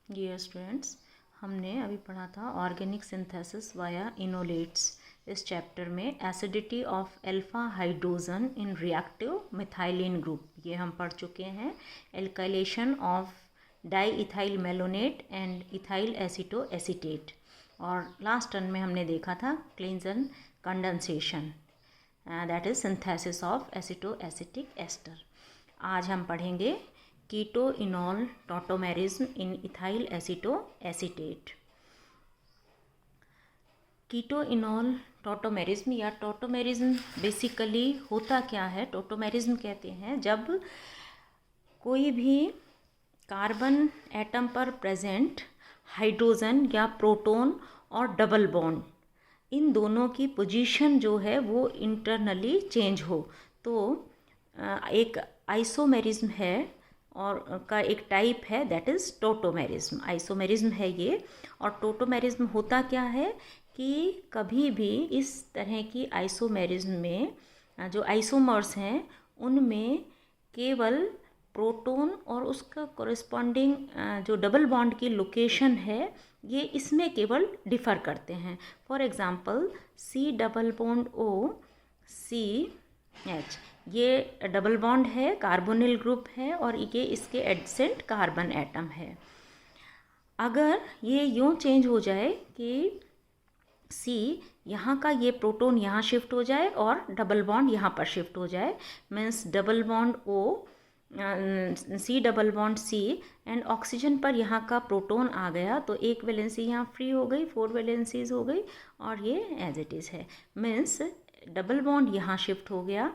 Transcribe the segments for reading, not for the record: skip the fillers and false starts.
Dear students, हमने अभी पढ़ा था ऑर्गेनिक सिंथेसिस वाया इनोलेट्स। इस चैप्टर में acidity of alpha hydrogen in reactive methylene group ये हम पढ़ चुके हैं। Alkylation of diethyl malonate and ethyl aceto acetate. और लास्ट टर्न में हमने देखा था Claisen condensation, that is synthesis of aceto acetic ester. आज हम पढ़ेंगे keto enol tautomerism in ethyl aceto acetate. Keto enol tautomerism या टॉटोमेरिज्म बेसिकली होता क्या है? टॉटोमेरिज्म कहते हैं जब कोई भी कार्बन एटम पर प्रेजेंट हाइड्रोजन या प्रोटॉन और डबल बॉन्ड, इन दोनों की पोजीशन जो है वो इंटरनली चेंज हो तो एक आइसोमेरिज्म है और का एक टाइप है, दैट इज़ टोटोमेरिज्म। आइसोमेरिज्म है ये। और टोटोमेरिज्म होता क्या है कि कभी भी इस तरह की आइसोमेरिज्म में जो आइसोमर्स हैं उनमें केवल प्रोटॉन और उसका कॉरेस्पॉन्डिंग जो डबल बॉन्ड की लोकेशन है ये इसमें केवल डिफ़र करते हैं। For example C double bond O CH, ये डबल बॉन्ड है, कार्बोनिल ग्रुप है और ये इसके एडसेंट कार्बन एटम है। अगर ये यूँ चेंज हो जाए कि C यहाँ का ये प्रोटॉन यहाँ शिफ्ट हो जाए और डबल बॉन्ड यहाँ पर शिफ्ट हो जाए, means double bond O C double bond C and oxygen पर यहाँ का प्रोटॉन आ गया तो एक वैलेंसी यहाँ फ्री हो गई, 4 वैलेंसीज हो गई और ये एज इट इज़ है। मीन्स डबल बॉन्ड यहाँ शिफ्ट हो गया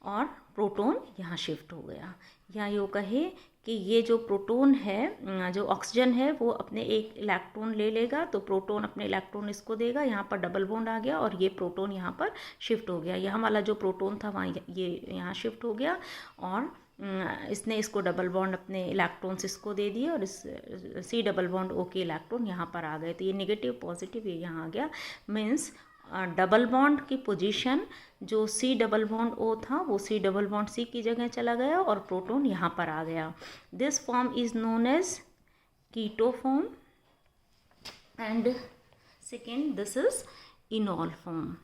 और प्रोटॉन यहाँ शिफ्ट हो गया। या यूँ कहे कि ये जो प्रोटॉन है, जो ऑक्सीजन है वो अपने एक इलेक्ट्रॉन ले लेगा तो प्रोटॉन अपने इलेक्ट्रॉन इसको देगा, यहाँ पर डबल बॉन्ड आ गया और ये प्रोटॉन यहाँ पर शिफ्ट हो गया। यहाँ वाला जो प्रोटॉन था वहाँ ये यहाँ शिफ्ट हो गया और इसने इसको डबल बॉन्ड अपने इलेक्ट्रॉन्स इसको दे दिए और इस C डबल बॉन्ड O के इलेक्ट्रॉन यहाँ पर आ गए तो ये नेगेटिव पॉजिटिव ये यहाँ आ गया। मीन्स डबल बॉन्ड की पोजीशन जो C डबल बॉन्ड O था वो C डबल बॉन्ड C की जगह चला गया और प्रोटॉन यहाँ पर आ गया। This form is known as keto form and second this is enol form.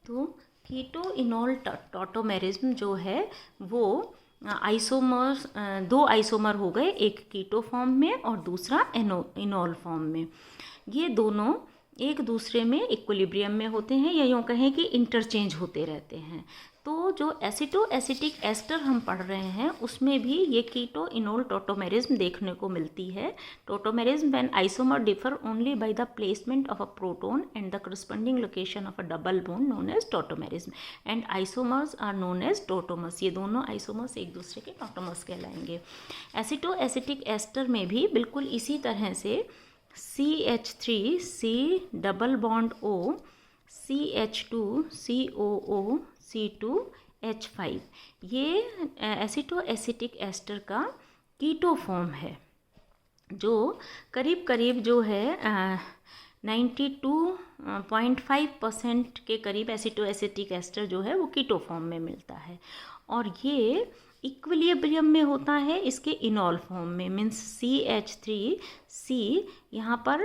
तो कीटो इनॉल टॉटोमेरिज्म जो है वो आइसोमर्स, 2 आइसोमर हो गए, एक कीटो फॉर्म में और दूसरा इनॉल फॉर्म में। ये दोनों एक दूसरे में इक्विलिब्रियम में होते हैं या यूँ कहें कि इंटरचेंज होते रहते हैं। तो जो एसिटो एसिटिक एस्टर हम पढ़ रहे हैं उसमें भी ये कीटो इनॉल टॉटोमेरिज्म देखने को मिलती है। Tautomerism when isomer differ only by the placement of a proton and the corresponding location of a double bond known as tautomerism and isomers are known as tautomers. ये दोनों आइसोमर्स एक दूसरे के tautomers कहलाएंगे। एसिटो एसिटिक एस्टर में भी बिल्कुल इसी तरह से CH3 C double bond O CH2 COO C2H5 ये एसिटो एसिटिक एस्टर का कीटो फॉर्म है जो करीब करीब जो है 92.5% के करीब एसिटो एसिटिक एस्टर जो है वो कीटो फॉर्म में मिलता है और ये इक्विलिब्रियम में होता है इसके इनॉल फॉर्म में। मीन्स CH3C यहाँ पर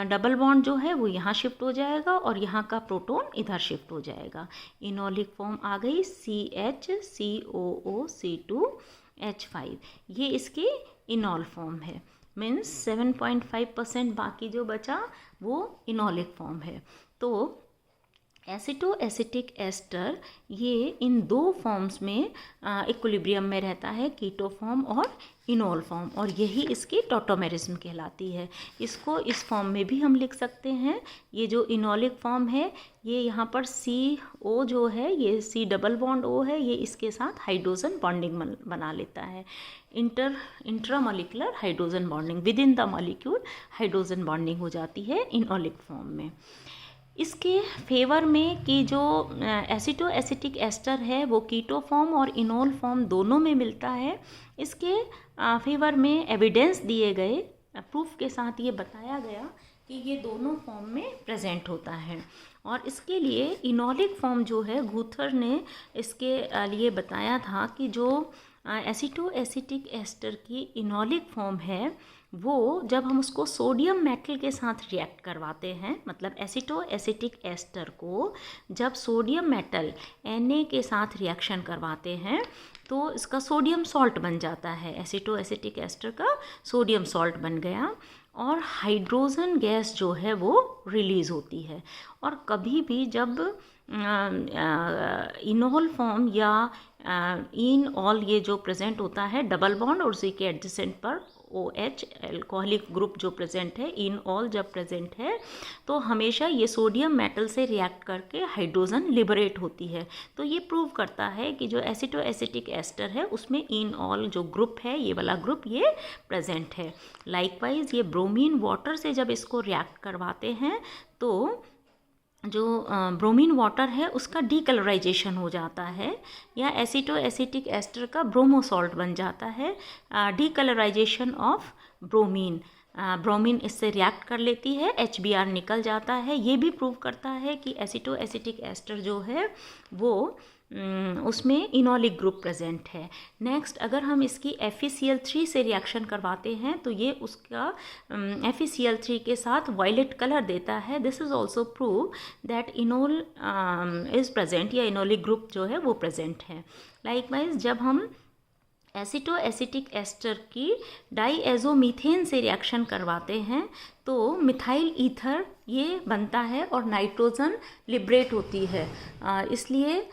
डबल बॉन्ड जो है वो यहाँ शिफ्ट हो जाएगा और यहाँ का प्रोटॉन इधर शिफ्ट हो जाएगा। इनॉलिक फॉर्म आ गई CH COO C2H5, ये इसकी इनॉल फॉर्म है। मीन्स 7.5% बाकी जो बचा वो इनॉलिक फॉर्म है। तो एसिटो एसिटिक एस्टर ये इन 2 फॉर्म्स में इक्विलिब्रियम में रहता है, कीटो फॉर्म और इनॉल फॉर्म, और यही इसकी टॉटोमेरिज्म कहलाती है। इसको इस फॉर्म में भी हम लिख सकते हैं। ये जो इनॉलिक फॉर्म है ये यहाँ पर CO जो है ये C डबल बॉन्ड O है, ये इसके साथ हाइड्रोजन बॉन्डिंग बना लेता है। Intramolecular hydrogen bonding, with in the molecule hydrogen bonding हो जाती है इनॉलिक फॉर्म में। इसके फेवर में कि जो एसिटो एसिटिक एस्टर है वो कीटो फॉर्म और इनॉल फॉर्म दोनों में मिलता है। इसके फेवर में एविडेंस दिए गए, प्रूफ के साथ ये बताया गया कि ये दोनों फॉर्म में प्रेजेंट होता है। और इसके लिए इनॉलिक फॉर्म जो है गूथर ने इसके लिए बताया था कि जो एसीटो एसिटिक एस्टर की इनॉलिक फॉर्म है वो जब हम उसको सोडियम मेटल के साथ रिएक्ट करवाते हैं, मतलब एसीटो एसिटिक एस्टर को जब सोडियम मेटल Na के साथ रिएक्शन करवाते हैं तो इसका सोडियम सॉल्ट बन जाता है। एसीटो एसिटिक एस्टर का सोडियम सॉल्ट बन गया और हाइड्रोजन गैस जो है वो रिलीज़ होती है। और कभी भी जब इनॉल फॉर्म या इन ऑल ये जो प्रेजेंट होता है डबल बॉन्ड और सी के एडजेसेंट पर OH अल्कोहलिक ग्रुप जो प्रेजेंट है, इन ऑल जब प्रेजेंट है तो हमेशा ये सोडियम मेटल से रिएक्ट करके हाइड्रोजन लिबरेट होती है। तो ये प्रूव करता है कि जो एसीटो एसिटिक एस्टर है उसमें इन ऑल जो ग्रुप है, ये वाला ग्रुप ये प्रेजेंट है। लाइकवाइज ये ब्रोमीन वाटर से जब इसको रिएक्ट करवाते हैं तो जो ब्रोमीन वाटर है उसका डीकलराइजेशन हो जाता है या एसीटो एसिटिक एस्टर का ब्रोमो सॉल्ट बन जाता है। डीकलराइजेशन ऑफ ब्रोमीन, ब्रोमीन इससे रिएक्ट कर लेती है, HBr निकल जाता है। ये भी प्रूव करता है कि एसीटो एसिटिक एस्टर जो है वो उसमें इनॉलिक ग्रुप प्रेजेंट है। नेक्स्ट अगर हम इसकी FeCl3 से रिएक्शन करवाते हैं तो ये उसका FeCl3 के साथ वायलेट कलर देता है। This is also prove that इनॉल is present या इनॉलिक ग्रुप जो है वो प्रेजेंट है। लाइकवाइज जब हम एसीटो एसिटिक एस्टर की डाईएज़ोमीथेन से रिएक्शन करवाते हैं तो मिथाइल ईथर ये बनता है और नाइट्रोजन लिबरेट होती है। इसलिए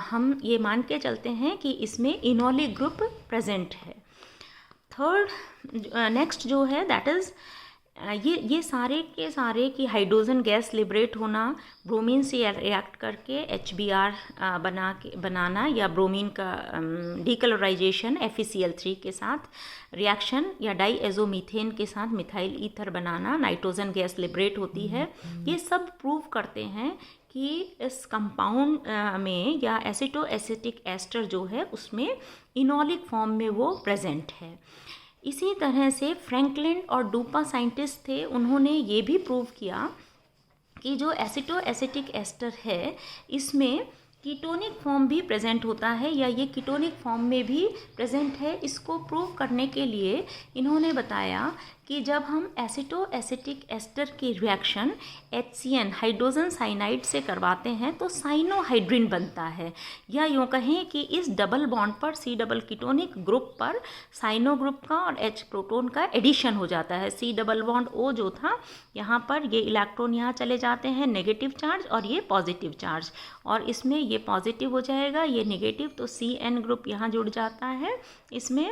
हम ये मान के चलते हैं कि इसमें इनॉलिक ग्रुप प्रेजेंट है। थर्ड नेक्स्ट जो है दैट इज़ ये सारे के सारे की हाइड्रोजन गैस लिबरेट होना, ब्रोमीन से रिएक्ट करके HBr बनाना या ब्रोमीन का डीकलराइजेशन FeCl3 के साथ रिएक्शन या डाईएज़ोमीथेन के साथ मिथाइल ईथर बनाना, नाइट्रोजन गैस लिबरेट होती है। ये सब प्रूव करते हैं कि इस कंपाउंड में या एसीटो एसिटिक एस्टर जो है उसमें इनॉलिक फॉर्म में वो प्रेजेंट है। इसी तरह से फ्रैंकलिन और डूपा साइंटिस्ट थे, उन्होंने ये भी प्रूव किया कि जो एसीटो एसिटिक एस्टर है इसमें कीटोनिक फॉर्म भी प्रेजेंट होता है या ये कीटोनिक फॉर्म में भी प्रेजेंट है। इसको प्रूव करने के लिए इन्होंने बताया कि जब हम एसीटो एसिटिक एस्टर की रिएक्शन HCN हाइड्रोजन साइनाइड से करवाते हैं तो साइनोहाइड्रिन बनता है, या यूँ कहें कि इस डबल बॉन्ड पर C डबल कीटोनिक ग्रुप पर साइनो ग्रुप का और H प्रोटोन का एडिशन हो जाता है। C डबल बॉन्ड O जो था यहाँ पर ये इलेक्ट्रॉन यहाँ चले जाते हैं नेगेटिव चार्ज और ये पॉजिटिव चार्ज, और इसमें ये पॉजिटिव हो जाएगा, ये नेगेटिव, तो CN ग्रुप यहाँ जुड़ जाता है। इसमें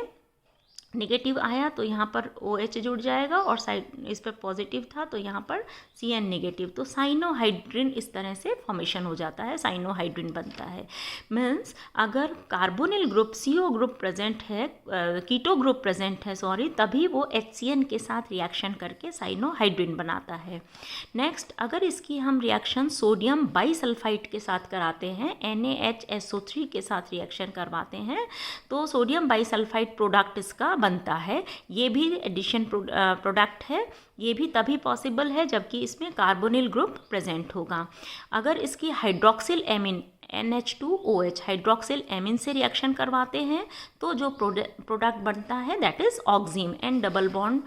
नेगेटिव आया तो यहाँ पर OH जुड़ जाएगा और साइड इस पर पॉजिटिव था तो यहाँ पर CN नेगेटिव, तो साइनोहाइड्रिन इस तरह से फॉर्मेशन हो जाता है, साइनोहाइड्रिन बनता है। मीन्स अगर carbonyl group CO group present है, कीटो ग्रुप प्रेजेंट है सॉरी, तभी वो HCN के साथ रिएक्शन करके साइनोहाइड्रिन बनाता है। नेक्स्ट अगर इसकी हम रिएक्शन सोडियम बाईसल्फाइड के साथ कराते हैं, NaHSO3 के साथ रिएक्शन करवाते हैं तो सोडियम बाईसल्फाइड प्रोडक्ट इसका बनता है। ये भी एडिशन प्रोडक्ट है, ये भी तभी पॉसिबल है जबकि इसमें कार्बोनिल ग्रुप प्रेजेंट होगा। अगर इसकी hydroxylamine NH2OH hydroxylamine से रिएक्शन करवाते हैं तो जो प्रोडक्ट बनता है that is oxime, N double bond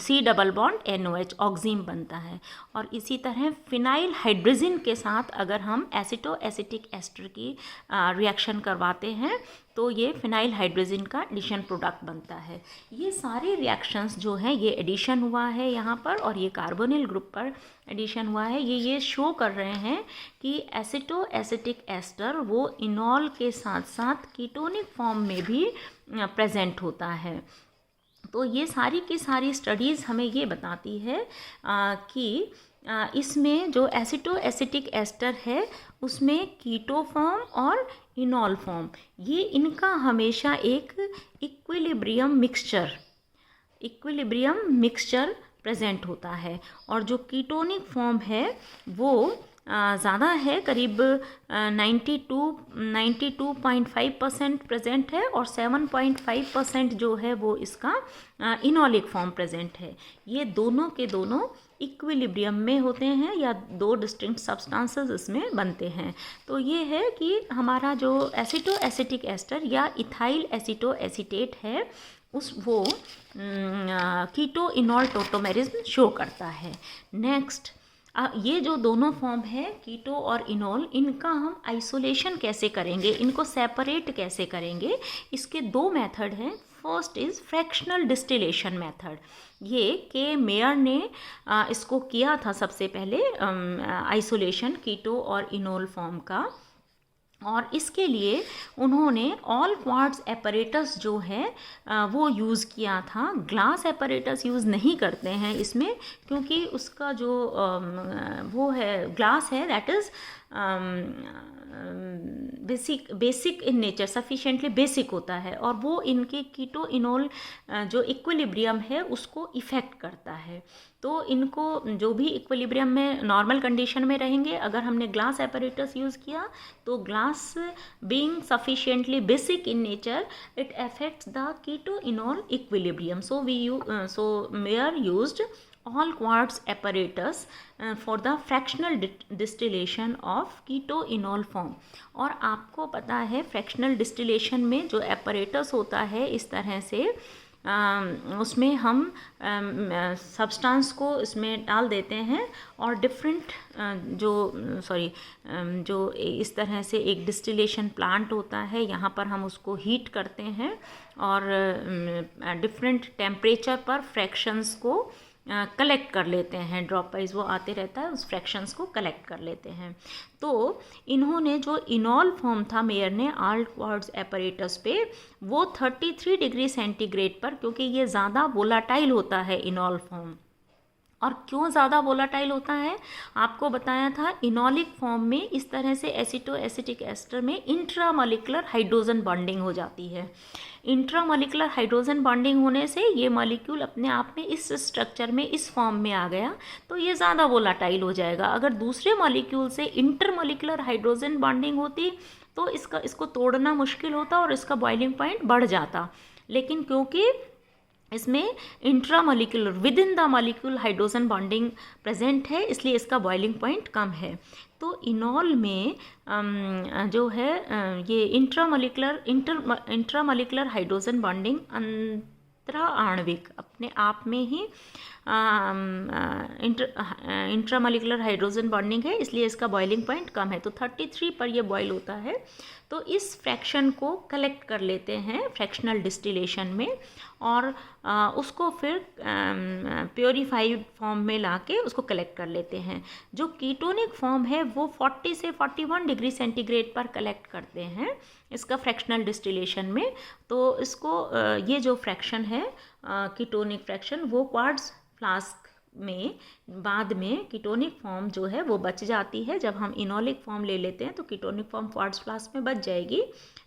C double bond NOH oxime बनता है। और इसी तरह फिनाइल हाइड्रोजन के साथ अगर हम एसीटो एसिटिक एस्टर की रिएक्शन करवाते हैं तो ये फिनाइल हाइड्रोजन का एडिशन प्रोडक्ट बनता है। ये सारे रिएक्शंस जो हैं ये एडिशन हुआ है यहाँ पर और ये कार्बोनिल ग्रुप पर एडिशन हुआ है। ये शो कर रहे हैं कि एसीटो एसिटिक एस्टर वो इनॉल के साथ साथ कीटोनिक फॉर्म में भी प्रेजेंट होता है। तो ये सारी की सारी स्टडीज़ हमें ये बताती है कि इसमें जो एसीटो एसिटिक एस्टर है उसमें कीटो फॉर्म और इनॉल फॉर्म, ये इनका हमेशा एक इक्विलिब्रियम मिक्सचर प्रेजेंट होता है, और जो कीटोनिक फॉर्म है वो ज़्यादा है, करीब 92.5% प्रेजेंट है और 7.5% जो है वो इसका इनोलिक फॉर्म प्रेजेंट है। ये दोनों के दोनों इक्विलिब्रियम में होते हैं या दो डिस्टिंक्ट सब्सटेंसेस इसमें बनते हैं। तो ये है कि हमारा जो एसिटो एसिटिक एस्टर या इथाइल एसिटो एसिटेट है वो कीटो इनॉल टोटोमेरिज्म शो करता है। नेक्स्ट, ये जो दोनों फॉर्म है कीटो और इनॉल, इनका हम आइसोलेशन कैसे करेंगे, इनको सेपरेट कैसे करेंगे, इसके दो मेथड हैं। First is fractional distillation method. ये के मेयर ने इसको किया था सबसे पहले आइसोलेशन कीटो और इनॉल फॉर्म का, और इसके लिए उन्होंने ऑल क्वार्ट्ज एपरेटस जो है वो यूज़ किया था। ग्लास एपरेटस यूज़ नहीं करते हैं इसमें, क्योंकि उसका जो वो है ग्लास है that is basic in nature, sufficiently basic होता है, और वो इनके कीटो इनॉल जो इक्विलिब्रियम है उसको इफ़ेक्ट करता है। तो इनको जो भी इक्विलिब्रियम में नॉर्मल कंडीशन में रहेंगे, अगर हमने ग्लास एपरेटस यूज़ किया तो glass being sufficiently basic in nature it affects the keto enol equilibrium. So Meyer used all quartz apparatus for the fractional distillation of keto enol form। और आपको पता है फ्रैक्शनल डिस्टिलेशन में जो apparatus होता है इस तरह से उसमें हम सब्सटेंस को इसमें डाल देते हैं और डिफरेंट जो इस तरह से एक डिस्टिलेशन प्लांट होता है, यहाँ पर हम उसको हीट करते हैं और डिफरेंट टेम्परेचर पर फ्रैक्शंस को कलेक्ट कर लेते हैं, ड्रॉप वाइज वो आते रहता है, उस फ्रैक्शंस को कलेक्ट कर लेते हैं। तो इन्होंने जो इनॉल फॉर्म था मेयर ने ऑल क्वार्ट्ज एपरेटस पे, वो 33 डिग्री सेंटीग्रेड पर, क्योंकि ये ज़्यादा वोलाटाइल होता है इनॉल फॉर्म। और क्यों ज़्यादा वोलाटाइल होता है, आपको बताया था इनॉलिक फॉर्म में इस तरह से एसिटो एसिटिक एस्टर में इंट्रामॉलिक्यूलर हाइड्रोजन बॉन्डिंग हो जाती है। इंट्रामॉलिक्यूलर हाइड्रोजन बॉन्डिंग होने से ये मॉलिक्यूल अपने आप में इस स्ट्रक्चर में इस फॉर्म में आ गया, तो ये ज़्यादा वोलाटाइल हो जाएगा। अगर दूसरे मॉलिक्यूल से इंटरमॉलिक्यूलर हाइड्रोजन बॉन्डिंग होती तो इसको तोड़ना मुश्किल होता और इसका बॉइलिंग पॉइंट बढ़ जाता, लेकिन क्योंकि इसमें intramolecular with in the molecule hydrogen bonding present है, इसलिए इसका बॉइलिंग पॉइंट कम है। तो इनॉल में जो है ये इंट्रामॉलिक्यूलर हाइड्रोजन बॉन्डिंग अंतरा आणविक अपने आप में ही इंट्रामॉलिक्यूलर हाइड्रोजन बॉन्डिंग है, इसलिए इसका बॉइलिंग पॉइंट कम है। तो 33 पर ये बॉयल होता है। तो इस फ्रैक्शन को कलेक्ट कर लेते हैं फ्रैक्शनल डिस्टिलेशन में, और उसको फिर प्योरीफाइड फॉर्म में लाके उसको कलेक्ट कर लेते हैं। जो कीटोनिक फॉर्म है वो 40 से 41 डिग्री सेंटीग्रेड पर कलेक्ट करते हैं इसका फ्रैक्शनल डिस्टिलेशन में। तो इसको ये जो फ्रैक्शन है कीटोनिक फ्रैक्शन, वो क्वार्ट्ज फ्लास्क में बाद में कीटोनिक फॉर्म जो है वो बच जाती है। जब हम इनॉलिक फॉर्म ले लेते हैं तो कीटोनिक फॉर्म क्वार्ट्ज फ्लास्क में बच जाएगी।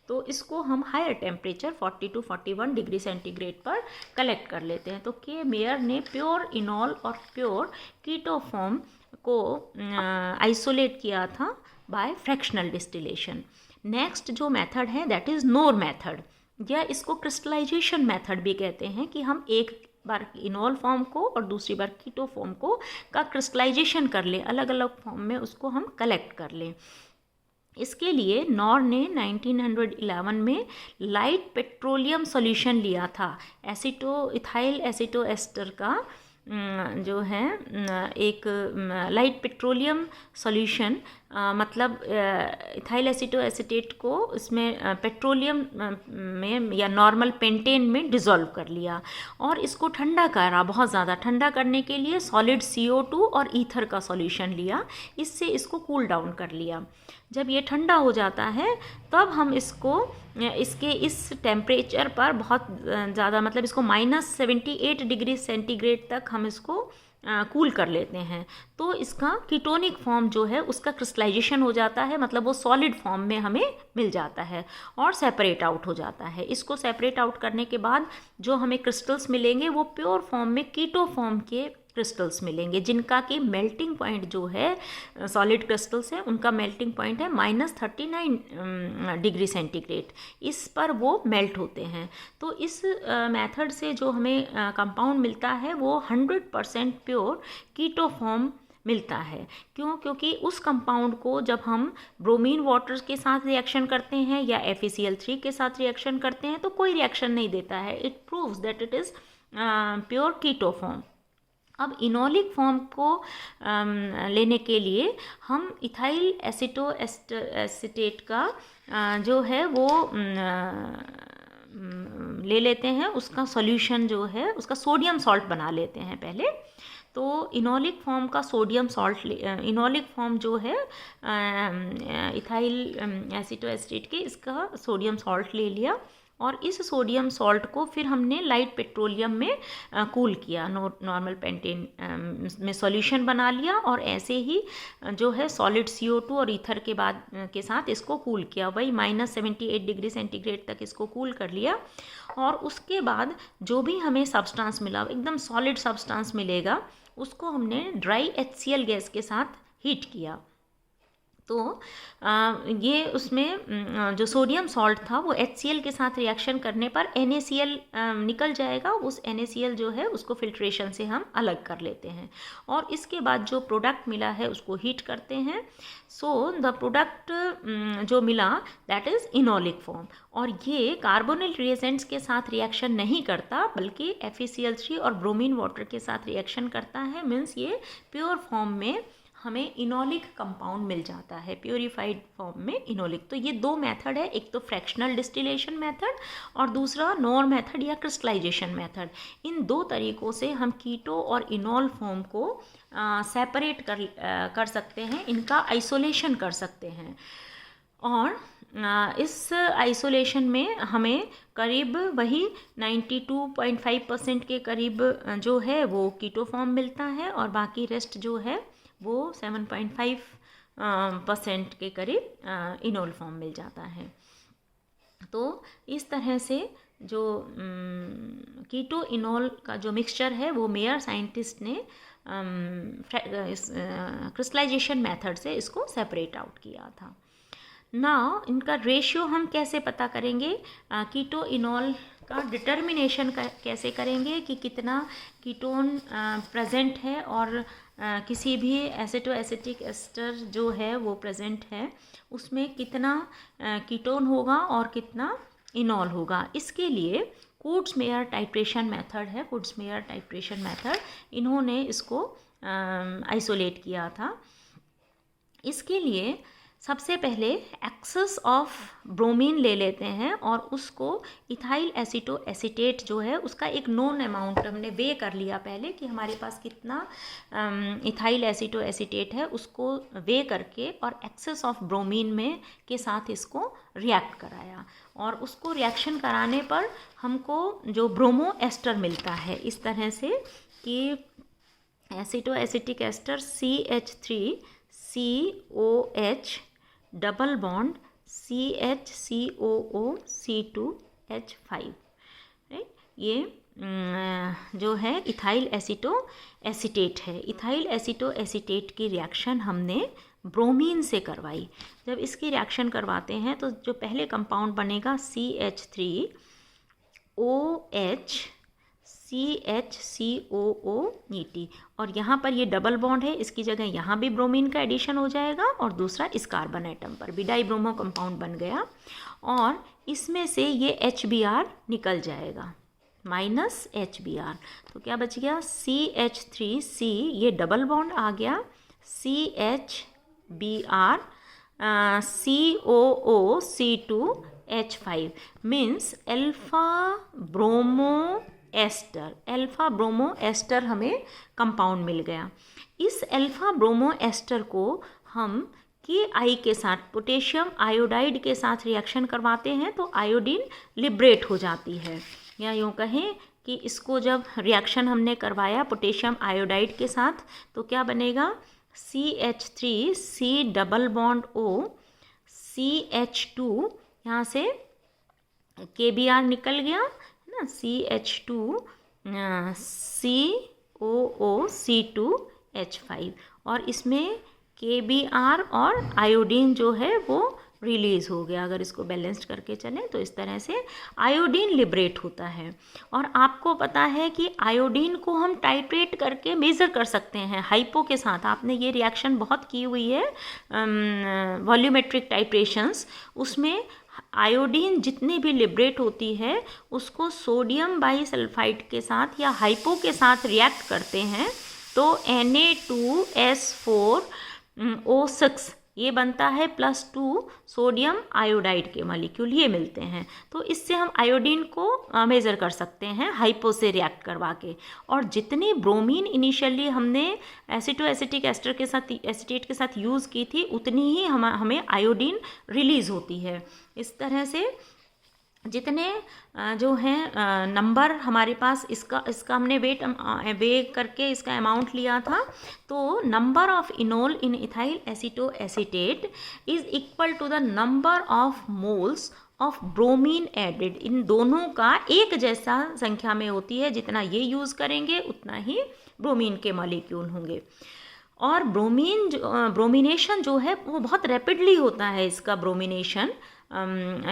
तो इसको हम higher temperature 40 to 41 degree centigrade पर कलेक्ट कर लेते हैं। तो के मेयर ने प्योर इनॉल और प्योर कीटो फॉर्म को आइसोलेट किया था बाय फ्रैक्शनल डिस्टिलेशन। नेक्स्ट जो मेथड है दैट इज़ नोर मेथड, या इसको क्रिस्टलाइजेशन मेथड भी कहते हैं, कि हम एक बार इनॉल फॉर्म को और दूसरी बार कीटो फॉर्म को का क्रिस्टलाइजेशन कर लें, अलग अलग फॉर्म में उसको हम कलेक्ट कर लें। इसके लिए नॉर ने 1911 में लाइट पेट्रोलियम सॉल्यूशन लिया था इथाइल एसिटो एस्टर का, जो है एक लाइट पेट्रोलियम सॉल्यूशन, मतलब इथाइल एसिटो एसिटेट को इसमें पेट्रोलियम में या नॉर्मल पेंटेन में डिज़ोल्व कर लिया और इसको ठंडा करा। बहुत ज़्यादा ठंडा करने के लिए सॉलिड CO2 और ईथर का सॉल्यूशन लिया, इससे इसको कूल डाउन कर लिया। जब ये ठंडा हो जाता है तब हम इसको इसके इस टेम्परेचर पर बहुत ज़्यादा, मतलब इसको -78 डिग्री सेंटीग्रेड तक हम इसको कूल कर लेते हैं। तो इसका कीटोनिक फॉर्म जो है उसका क्रिस्टलाइजेशन हो जाता है, मतलब वो सॉलिड फॉर्म में हमें मिल जाता है और सेपरेट आउट हो जाता है। इसको सेपरेट आउट करने के बाद जो हमें क्रिस्टल्स मिलेंगे वो प्योर फॉर्म में कीटो फॉर्म के क्रिस्टल्स मिलेंगे, जिनका कि मेल्टिंग पॉइंट जो है सॉलिड क्रिस्टल्स है उनका मेल्टिंग पॉइंट है -39 डिग्री सेंटीग्रेड, इस पर वो मेल्ट होते हैं। तो इस मेथड से जो हमें कंपाउंड मिलता है वो 100% प्योर कीटो फॉर्म मिलता है। क्यों? क्योंकि उस कंपाउंड को जब हम ब्रोमीन वाटर के साथ रिएक्शन करते हैं या FeCl3 के साथ रिएक्शन करते हैं तो कोई रिएक्शन नहीं देता है। It proves that it is pure keto form. अब इनोलिक फॉर्म को लेने के लिए हम इथाइल एसीटेट का जो है वो ले लेते हैं, उसका सॉल्यूशन जो है उसका सोडियम सॉल्ट बना लेते हैं पहले। तो इनोलिक फॉर्म का सोडियम सॉल्ट इनोलिक फॉर्म जो है इथाइल एसीटोएस्टेट के, इसका सोडियम सॉल्ट ले लिया और इस सोडियम सॉल्ट को फिर हमने लाइट पेट्रोलियम में कूल किया, नॉर्मल पेंटेन में सॉल्यूशन बना लिया और ऐसे ही जो है सॉलिड CO2 और ईथर के बाद के साथ इसको कूल किया, वही -78 डिग्री सेंटीग्रेड तक इसको कूल कर लिया। और उसके बाद जो भी हमें सब्सटेंस मिला, एकदम सॉलिड सब्सटेंस मिलेगा, उसको हमने ड्राई HCl गैस के साथ हीट किया। तो ये उसमें जो सोडियम सॉल्ट था वो HCl के साथ रिएक्शन करने पर NaCl निकल जाएगा। उस NaCl जो है उसको फिल्ट्रेशन से हम अलग कर लेते हैं और इसके बाद जो प्रोडक्ट मिला है उसको हीट करते हैं। सो द प्रोडक्ट जो मिला दैट इज़ इनोलिक फॉर्म, और ये कार्बोनिल रिएजेंट्स के साथ रिएक्शन नहीं करता बल्कि FeCl3 और ब्रोमीन वाटर के साथ रिएक्शन करता है। मीन्स ये प्योर फॉर्म में हमें इनोलिक कंपाउंड मिल जाता है, प्योरीफाइड फॉर्म में इनोलिक। तो ये दो मेथड है, एक तो फ्रैक्शनल डिस्टिलेशन मेथड और दूसरा नॉर मेथड या क्रिस्टलाइजेशन मेथड। इन दो तरीक़ों से हम कीटो और इनोल फॉर्म को सेपरेट कर सकते हैं, इनका आइसोलेशन कर सकते हैं। और इस आइसोलेशन में हमें करीब वही 92.5% के करीब जो है वो कीटो फॉर्म मिलता है और बाकी रेस्ट जो है वो 7.5% के करीब इनोल फॉर्म मिल जाता है। तो इस तरह से जो कीटो इनोल का जो मिक्सचर है वो मेयर साइंटिस्ट ने क्रिस्टलाइजेशन मेथड से इसको सेपरेट आउट किया था। ना इनका रेशियो हम कैसे पता करेंगे, कीटो इनोल का डिटर्मिनेशन कैसे करेंगे कि कितना कीटोन प्रेजेंट है और किसी भी एसिटो एसिटिक एस्टर जो है वो प्रेजेंट है उसमें कितना कीटोन होगा और कितना इनोल होगा। इसके लिए कूड्स मेयर टाइट्रेशन मेथड है, कूड्स मेयर टाइट्रेशन मेथड, इन्होंने इसको आइसोलेट किया था। इसके लिए सबसे पहले एक्सेस ऑफ ब्रोमीन ले लेते हैं और उसको इथाइल एसीटो एसीटेट जो है उसका एक नोन अमाउंट हमने वे कर लिया पहले कि हमारे पास कितना इथाइल एसीटो एसीटेट है, उसको वे करके और एक्सेस ऑफ ब्रोमीन में के साथ इसको रिएक्ट कराया और उसको रिएक्शन कराने पर हमको जो ब्रोमो एस्टर मिलता है इस तरह से कि aceto acetic ester CH3COH double bond CHCOOC2H5, right. ये जो है इथाइल एसीटो एसीटेट है। इथाइल एसीटो एसीटेट की रिएक्शन हमने ब्रोमीन से करवाई। जब इसकी रिएक्शन करवाते हैं तो जो पहले कंपाउंड बनेगा CH3OH CHCOOET और यहाँ पर ये डबल बॉन्ड है, इसकी जगह यहाँ भी ब्रोमीन का एडिशन हो जाएगा और दूसरा इस कार्बन एटम पर भी डाइब्रोमो कंपाउंड बन गया और इसमें से ये HBr निकल जाएगा -HBr। तो क्या बच गया CH3C, ये डबल बॉन्ड आ गया CHBr COOC2H5 means alpha bromo ester हमें कंपाउंड मिल गया। इस अल्फा ब्रोमो एस्टर को हम KI के साथ पोटेशियम आयोडाइड के साथ रिएक्शन करवाते हैं तो आयोडीन लिब्रेट हो जाती है, या यूँ कहें कि इसको जब रिएक्शन हमने करवाया पोटेशियम आयोडाइड के साथ तो क्या बनेगा CH3C double bond O CH2, यहाँ से KBr निकल गया है ना, CH2CO OOC2H5 और इसमें KBr और आयोडीन जो है वो रिलीज़ हो गया। अगर इसको बैलेंस्ड करके चलें तो इस तरह से आयोडीन लिबरेट होता है। और आपको पता है कि आयोडीन को हम टाइट्रेट करके मेज़र कर सकते हैं हाइपो के साथ। आपने ये रिएक्शन बहुत की हुई है वॉल्यूमेट्रिक टाइट्रेशंस, उसमें आयोडीन जितनी भी लिबरेट होती है उसको सोडियम बाईसल्फाइड के साथ या हाइपो के साथ रिएक्ट करते हैं तो Na2S4O6 ये बनता है +2 सोडियम आयोडाइड के मॉलिक्यूल ये मिलते हैं। तो इससे हम आयोडीन को मेज़र कर सकते हैं हाइपो से रिएक्ट करवा के। और जितनी ब्रोमीन इनिशियली हमने एसिटो एसिटिक एस्टर के साथ एसिटेट के साथ यूज़ की थी उतनी ही हमें आयोडीन रिलीज़ होती है। इस तरह से जितने जो हैं नंबर हमारे पास इसका हमने वे करके इसका अमाउंट लिया था। तो number of enol in ethyl acetoacetate is equal to the number of moles of bromine added. इन दोनों का एक जैसा संख्या में होती है, जितना ये यूज़ करेंगे उतना ही ब्रोमीन के मॉलिक्यूल होंगे। और ब्रोमिनेशन जो है वो बहुत रैपिडली होता है इसका ब्रोमिनेशन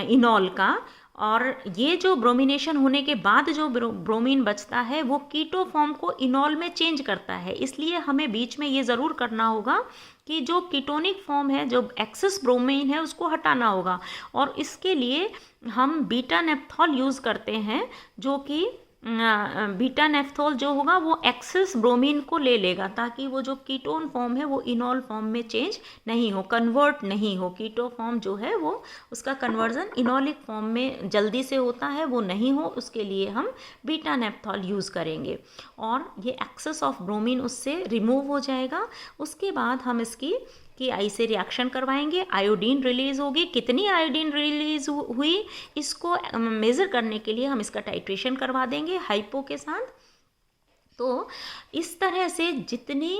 इनॉल का। और ये जो ब्रोमिनेशन होने के बाद जो ब्रोमीन बचता है वो कीटो फॉर्म को इनॉल में चेंज करता है। इसलिए हमें बीच में ये ज़रूर करना होगा कि जो कीटोनिक फॉर्म है, जो एक्सेस ब्रोमीन है, उसको हटाना होगा। और इसके लिए हम बीटा नेप्थॉल यूज़ करते हैं, जो कि बीटा नेफ्थोल जो होगा वो एक्सेस ब्रोमीन को ले लेगा ताकि वो जो कीटोन फॉर्म है वो इनॉल फॉर्म में चेंज नहीं हो, कन्वर्ट नहीं हो। कीटो फॉर्म जो है वो उसका कन्वर्जन इनॉलिक फॉर्म में जल्दी से होता है, वो नहीं हो, उसके लिए हम बीटा नेफ्थोल यूज़ करेंगे और ये एक्सेस ऑफ ब्रोमीन उससे रिमूव हो जाएगा। उसके बाद हम इसकी आई से रिएक्शन करवाएंगे, आयोडीन रिलीज़ होगी। कितनी आयोडीन रिलीज़ हुई इसको मेज़र करने के लिए हम इसका टाइट्रेशन करवा देंगे हाइपो के साथ। तो इस तरह से जितनी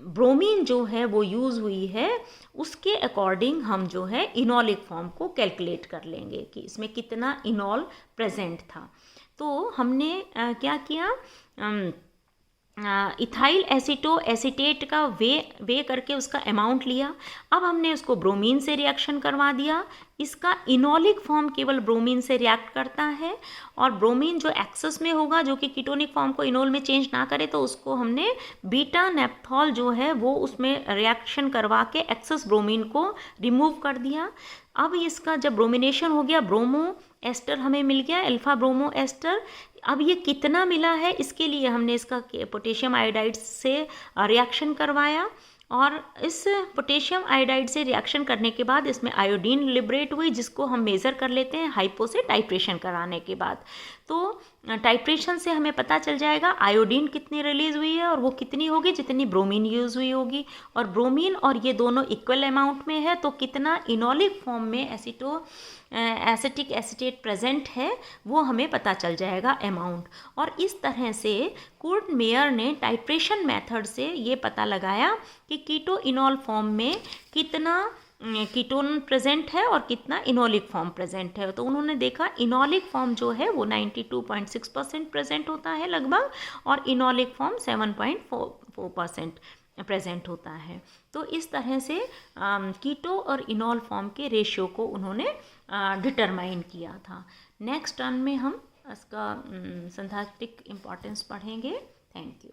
ब्रोमीन जो है वो यूज़ हुई है उसके अकॉर्डिंग हम जो है इनॉलिक फॉर्म को कैलकुलेट कर लेंगे कि इसमें कितना इनॉल प्रेजेंट था। तो हमने क्या किया, इथाइल एसिटो एसिटेट का वे करके उसका अमाउंट लिया। अब हमने उसको ब्रोमीन से रिएक्शन करवा दिया। इसका इनॉलिक फॉर्म केवल ब्रोमीन से रिएक्ट करता है और ब्रोमीन जो एक्सेस में होगा जो कि कीटोनिक फॉर्म को इनॉल में चेंज ना करे तो उसको हमने बीटा नेप्थॉल जो है वो उसमें रिएक्शन करवा के एक्सेस ब्रोमीन को रिमूव कर दिया। अब इसका जब ब्रोमिनेशन हो गया, ब्रोमो एस्टर हमें मिल गया, अल्फा ब्रोमो एस्टर। अब ये कितना मिला है इसके लिए हमने इसका पोटेशियम आयोडाइड से रिएक्शन करवाया और इस पोटेशियम आयोडाइड से रिएक्शन करने के बाद इसमें आयोडीन लिबरेट हुई जिसको हम मेज़र कर लेते हैं हाइपो से टाइट्रेशन कराने के बाद। तो टाइट्रेशन से हमें पता चल जाएगा आयोडीन कितनी रिलीज़ हुई है और वो कितनी होगी जितनी ब्रोमीन यूज़ हुई होगी। और ब्रोमीन और ये दोनों इक्वल अमाउंट में है तो कितना इनॉलिक फॉर्म में एसिटिक एसिटेट प्रेजेंट है वो हमें पता चल जाएगा अमाउंट। और इस तरह से कुर्ट मेयर ने टाइट्रेशन मेथड से ये पता लगाया कि कीटो इनॉल फॉर्म में कितना कीटोन प्रेजेंट है और कितना इनॉलिक फॉर्म प्रेजेंट है। तो उन्होंने देखा इनॉलिक फॉर्म जो है वो 92.6% प्रेजेंट होता है लगभग और इनॉलिक फॉर्म 7.4% प्रेजेंट होता है। तो इस तरह से कीटो और इनॉल फॉर्म के रेशियो को उन्होंने डिटरमाइन किया था। नेक्स्ट टर्न में हम इसका सिंथेटिक इम्पॉर्टेंस पढ़ेंगे। Thank you.